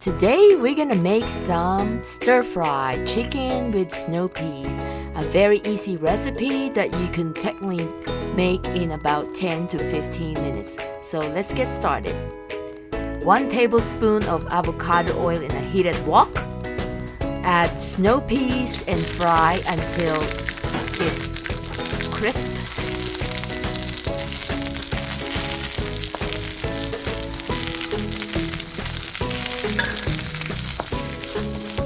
Today we're gonna make some stir-fry chicken with snow peas, a very easy recipe that you can technically make in about 10 to 15 minutes. So let's get started. 1 tablespoon of avocado oil in a heated wok. Add snow peas and fry until it's crisp.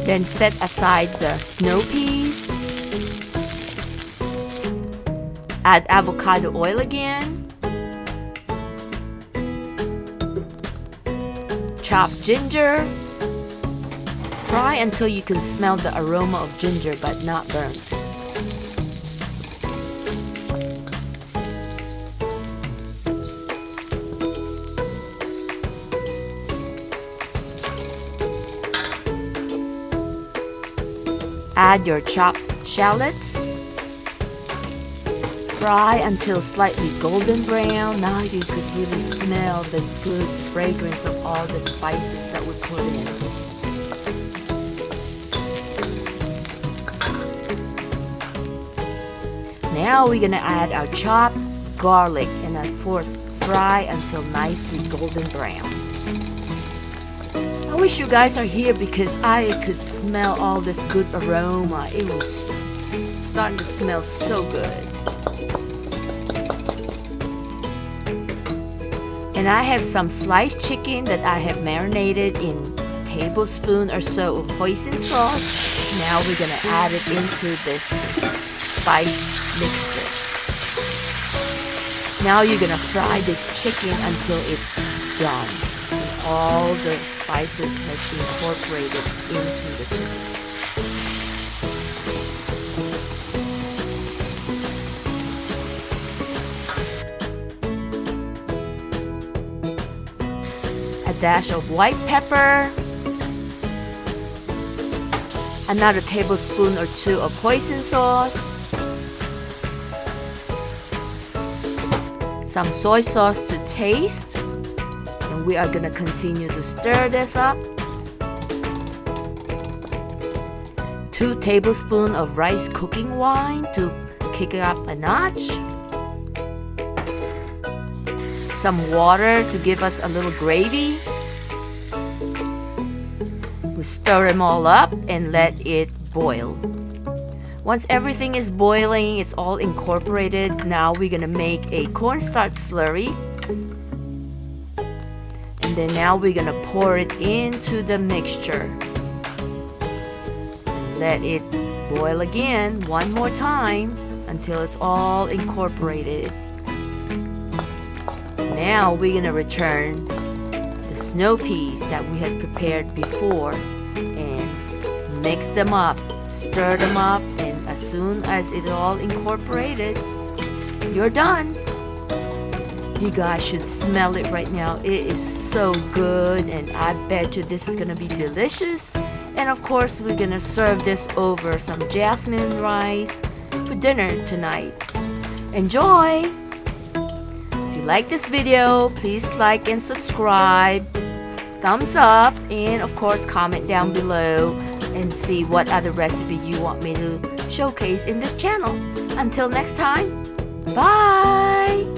Then set aside the snow peas. Add avocado oil again. Chop ginger. Fry until you can smell the aroma of ginger but not burnt. Add your chopped shallots. Fry until slightly golden brown. Now you could really smell the good fragrance of all the spices that we put in. Now we're gonna add our chopped garlic and of course fry until nicely golden brown. I wish you guys are here because I could smell all this good aroma. It was starting to smell so good. And I have some sliced chicken that I have marinated in a tablespoon or so of hoisin sauce. Now we're gonna add it into this spice mixture. Now you're gonna fry this chicken until it's done. All the spices has incorporated into the chicken. A dash of white pepper. Another tablespoon or 2 of hoisin sauce. Some soy sauce to taste. And we are going to continue to stir this up. 2 tablespoons of rice cooking wine to kick it up a notch. Some water to give us a little gravy. We stir them all up and let it boil. Once everything is boiling, it's all incorporated. Now we're going to make a cornstarch slurry. And then now we're going to pour it into the mixture. Let it boil again one more time until it's all incorporated. Now we're going to return the snow peas that we had prepared before and mix them up, stir them up, and as soon as it's all incorporated, you're done. You guys should smell it right now. It is so good and I bet you this is gonna be delicious. And of course we're gonna serve this over some jasmine rice for dinner tonight. Enjoy! If you like this video, please like and subscribe, thumbs up, and of course comment down below and see what other recipe you want me to showcase in this channel. Until next time, bye!